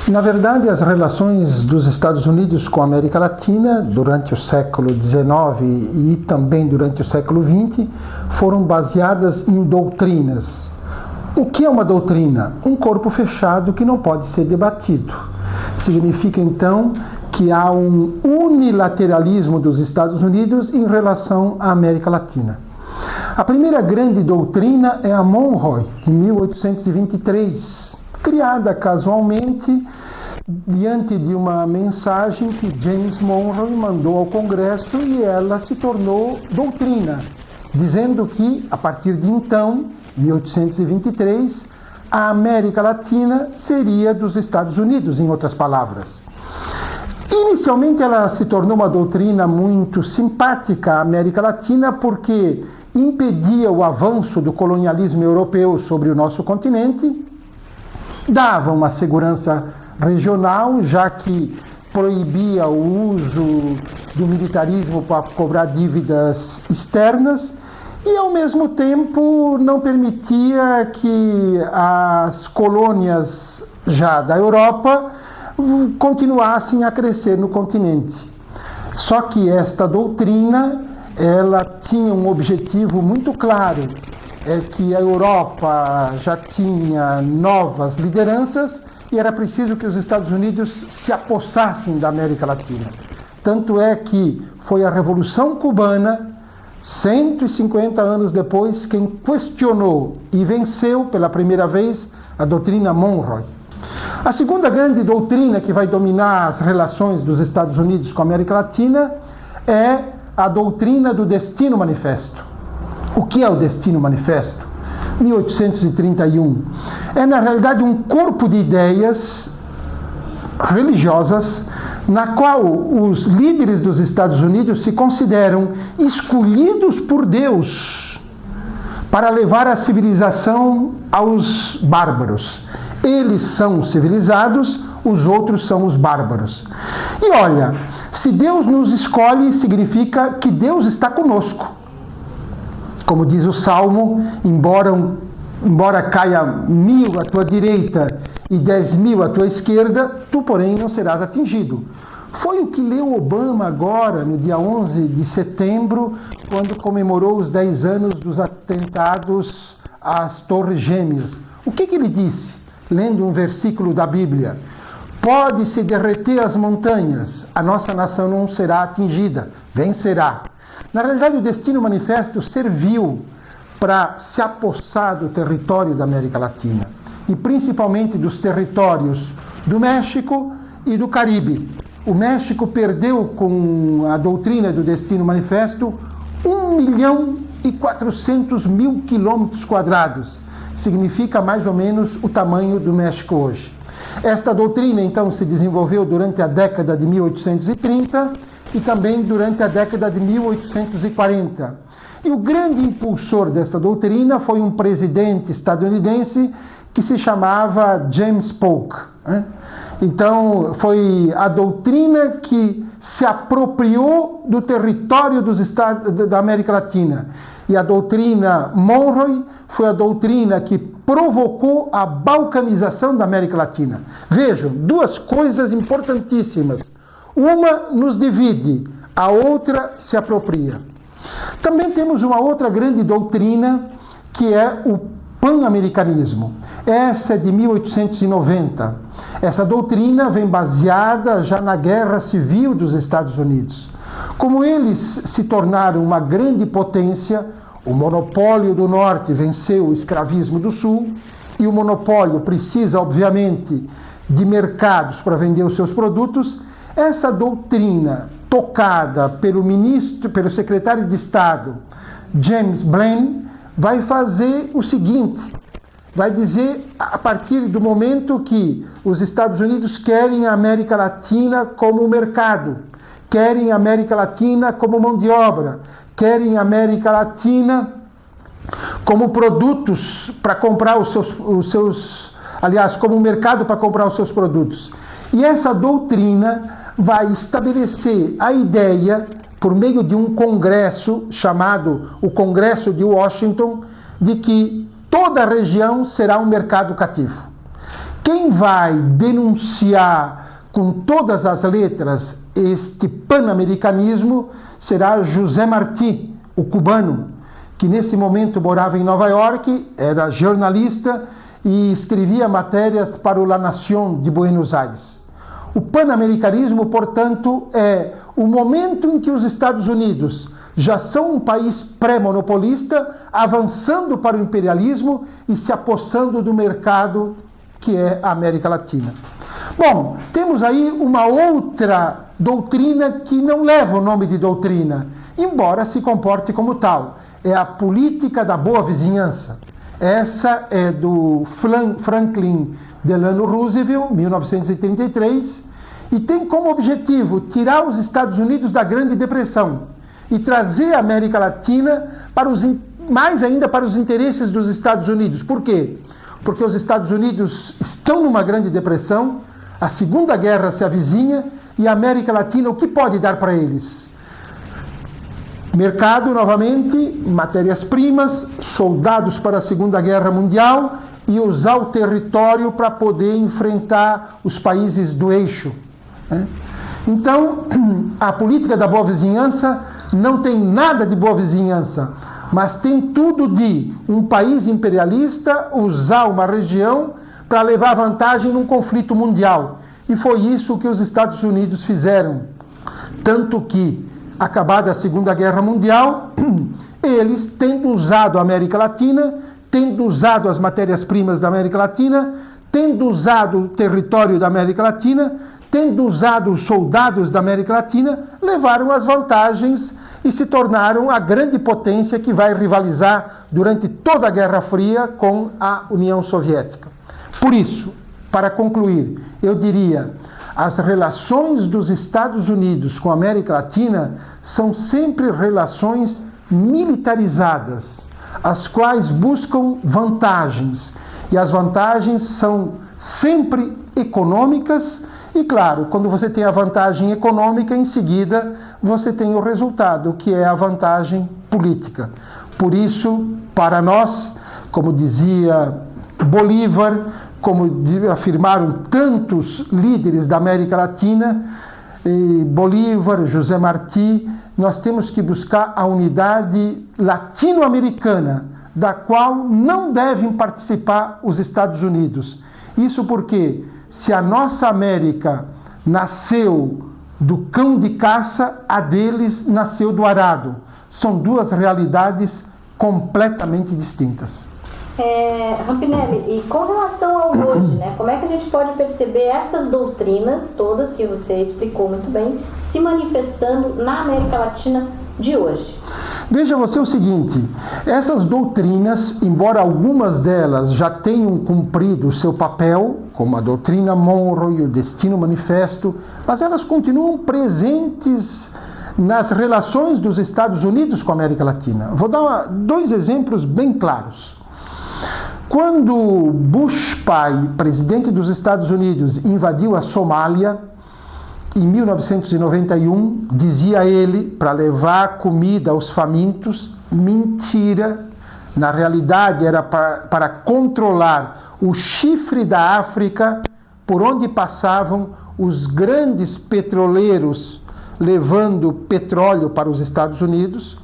Na verdade, as relações dos Estados Unidos com a América Latina durante o século XIX e também durante o século XX foram baseadas em doutrinas. O que é uma doutrina? Um corpo fechado que não pode ser debatido. Significa, então, que há um unilateralismo dos Estados Unidos em relação à América Latina. A primeira grande doutrina é a Monroe, de 1823, criada casualmente diante de uma mensagem que James Monroe mandou ao Congresso e ela se tornou doutrina, dizendo que, a partir de então, 1823, a América Latina seria dos Estados Unidos, em outras palavras. Inicialmente ela se tornou uma doutrina muito simpática à América Latina porque impedia o avanço do colonialismo europeu sobre o nosso continente, dava uma segurança regional, já que proibia o uso do militarismo para cobrar dívidas externas e, ao mesmo tempo, não permitia que as colônias já da Europa continuassem a crescer no continente. Só que esta doutrina, ela tinha um objetivo muito claro, é que a Europa já tinha novas lideranças e era preciso que os Estados Unidos se apossassem da América Latina. Tanto é que foi a Revolução Cubana, 150 anos depois, quem questionou e venceu pela primeira vez a doutrina Monroe. A segunda grande doutrina que vai dominar as relações dos Estados Unidos com a América Latina é a doutrina do Destino Manifesto. O que é o Destino Manifesto? 1831. É, na realidade, um corpo de ideias religiosas na qual os líderes dos Estados Unidos se consideram escolhidos por Deus para levar a civilização aos bárbaros. Eles são civilizados, os outros são os bárbaros. E olha, se Deus nos escolhe, significa que Deus está conosco. Como diz o Salmo, embora caia 1000 à tua direita e 10.000 à tua esquerda, tu, porém, não serás atingido. Foi o que leu Obama agora, no dia 11 de setembro, quando comemorou os 10 anos dos atentados às Torres Gêmeas. O que ele disse, lendo um versículo da Bíblia? Pode-se derreter as montanhas, a nossa nação não será atingida, vencerá. Na realidade, o Destino Manifesto serviu para se apossar do território da América Latina, e principalmente dos territórios do México e do Caribe. O México perdeu, com a doutrina do Destino Manifesto, 1.400.000 quilômetros quadrados. Significa mais ou menos o tamanho do México hoje. Esta doutrina, então, se desenvolveu durante a década de 1830 e também durante a década de 1840. E o grande impulsor dessa doutrina foi um presidente estadunidense que se chamava James Polk. Então, foi a doutrina que se apropriou do território dos Estados da América Latina. E a doutrina Monroe foi a doutrina que provocou a balcanização da América Latina. Vejam, duas coisas importantíssimas. Uma nos divide, a outra se apropria. Também temos uma outra grande doutrina, que é o pan-americanismo. Essa é de 1890. Essa doutrina vem baseada já na Guerra Civil dos Estados Unidos. Como eles se tornaram uma grande potência, o monopólio do Norte venceu o escravismo do Sul, e o monopólio precisa, obviamente, de mercados para vender os seus produtos. Essa doutrina, tocada pelo secretário de Estado, James Blaine, vai fazer o seguinte: vai dizer, a partir do momento que os Estados Unidos querem a América Latina como mercado, querem a América Latina como mão de obra, querem a América Latina como produtos para comprar como mercado para comprar os seus produtos. E essa doutrina vai estabelecer a ideia, por meio de um congresso chamado o Congresso de Washington, de que toda a região será um mercado cativo. Quem vai denunciar com todas as letras este pan-americanismo será José Martí, o cubano, que nesse momento morava em Nova York, era jornalista e escrevia matérias para o La Nación de Buenos Aires. O pan-americanismo, portanto, é o momento em que os Estados Unidos já são um país pré-monopolista, avançando para o imperialismo e se apossando do mercado que é a América Latina. Bom, temos aí uma outra doutrina que não leva o nome de doutrina, embora se comporte como tal. É a política da boa vizinhança. Essa é do Franklin Delano Roosevelt, 1933, e tem como objetivo tirar os Estados Unidos da Grande Depressão e trazer a América Latina mais ainda para os interesses dos Estados Unidos. Por quê? Porque os Estados Unidos estão numa Grande Depressão, a Segunda Guerra se avizinha, e a América Latina, o que pode dar para eles? Mercado, novamente, matérias-primas, soldados para a Segunda Guerra Mundial e usar o território para poder enfrentar os países do eixo. Então, a política da boa vizinhança não tem nada de boa vizinhança, mas tem tudo de um país imperialista usar uma região para levar vantagem num conflito mundial. E foi isso que os Estados Unidos fizeram. Tanto que, acabada a Segunda Guerra Mundial, eles, tendo usado a América Latina, tendo usado as matérias-primas da América Latina, tendo usado o território da América Latina, tendo usado os soldados da América Latina, levaram as vantagens e se tornaram a grande potência que vai rivalizar durante toda a Guerra Fria com a União Soviética. Por isso, para concluir, eu diria, as relações dos Estados Unidos com a América Latina são sempre relações militarizadas, as quais buscam vantagens, e as vantagens são sempre econômicas. E claro, quando você tem a vantagem econômica, em seguida você tem o resultado, que é a vantagem política. Por isso, para nós, como dizia Bolívar, como afirmaram tantos líderes da América Latina, Bolívar, José Martí, nós temos que buscar a unidade latino-americana, da qual não devem participar os Estados Unidos. Isso porque, se a nossa América nasceu do cão de caça, a deles nasceu do arado. São duas realidades completamente distintas. Rampinelli, e com relação ao hoje, né, como é que a gente pode perceber essas doutrinas todas que você explicou muito bem se manifestando na América Latina de hoje? Veja você o seguinte, essas doutrinas, embora algumas delas já tenham cumprido o seu papel, como a doutrina Monroe e o Destino Manifesto, mas elas continuam presentes nas relações dos Estados Unidos com a América Latina. Vou dar dois exemplos bem claros. Quando Bush pai, presidente dos Estados Unidos, invadiu a Somália, em 1991, dizia ele, para levar comida aos famintos, mentira. Na realidade, era para controlar o chifre da África, por onde passavam os grandes petroleiros levando petróleo para os Estados Unidos.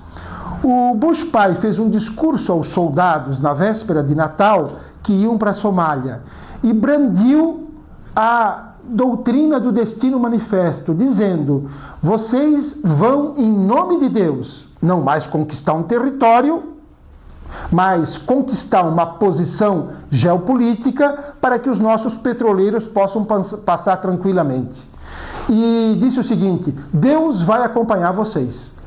O Bush pai fez um discurso aos soldados na véspera de Natal que iam para a Somália e brandiu a doutrina do Destino Manifesto, dizendo: vocês vão, em nome de Deus, não mais conquistar um território, mas conquistar uma posição geopolítica para que os nossos petroleiros possam passar tranquilamente. E disse o seguinte: Deus vai acompanhar vocês.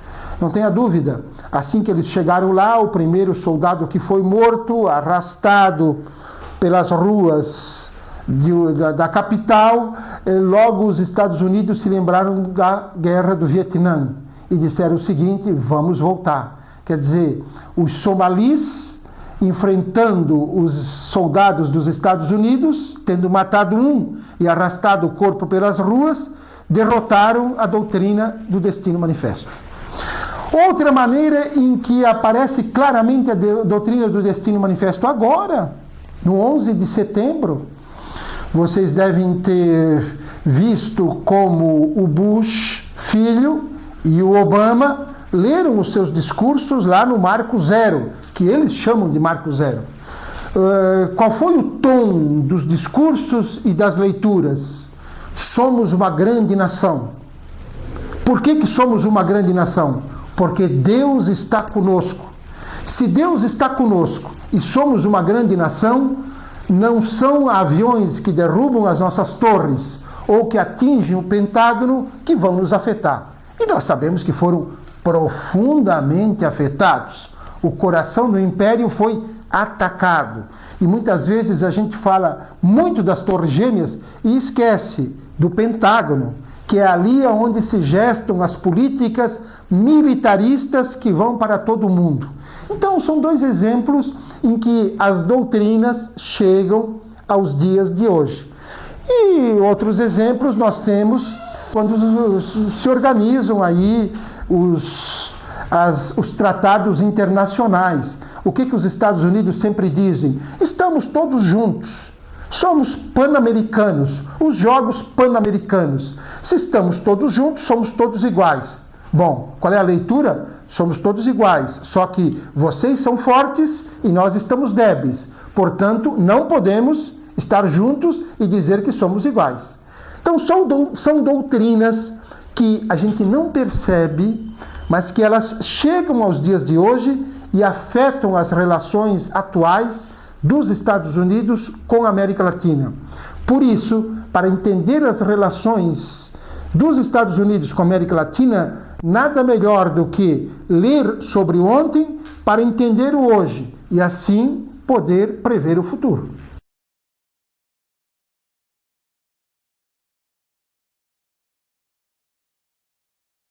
Não tenha dúvida, assim que eles chegaram lá, o primeiro soldado que foi morto, arrastado pelas ruas da capital, logo os Estados Unidos se lembraram da guerra do Vietnã e disseram o seguinte: vamos voltar. Quer dizer, os somalis enfrentando os soldados dos Estados Unidos, tendo matado um e arrastado o corpo pelas ruas, derrotaram a doutrina do Destino Manifesto. Outra maneira em que aparece claramente a doutrina do Destino Manifesto agora, no 11 de setembro, Vocês devem ter visto como o Bush filho e o Obama leram os seus discursos lá no Marco Zero, que eles chamam de Marco Zero. Qual foi o tom dos discursos e das leituras? Somos uma grande nação. Por que somos uma grande nação? Porque Deus está conosco. Se Deus está conosco e somos uma grande nação, não são aviões que derrubam as nossas torres ou que atingem o Pentágono que vão nos afetar. E nós sabemos que foram profundamente afetados. O coração do império foi atacado. E muitas vezes a gente fala muito das Torres Gêmeas e esquece do Pentágono, que é ali onde se gestam as políticas militaristas que vão para todo o mundo. Então, são dois exemplos em que as doutrinas chegam aos dias de hoje. E outros exemplos nós temos quando se organizam aí os tratados internacionais. O que os Estados Unidos sempre dizem? Estamos todos juntos. Somos pan-americanos, os Jogos Pan-Americanos. Se estamos todos juntos, somos todos iguais. Bom, qual é a leitura? Somos todos iguais, só que vocês são fortes e nós estamos débeis. Portanto, não podemos estar juntos e dizer que somos iguais. Então, são doutrinas que a gente não percebe, mas que elas chegam aos dias de hoje e afetam as relações atuais dos Estados Unidos com a América Latina. Por isso, para entender as relações dos Estados Unidos com a América Latina, nada melhor do que ler sobre o ontem para entender o hoje e assim poder prever o futuro.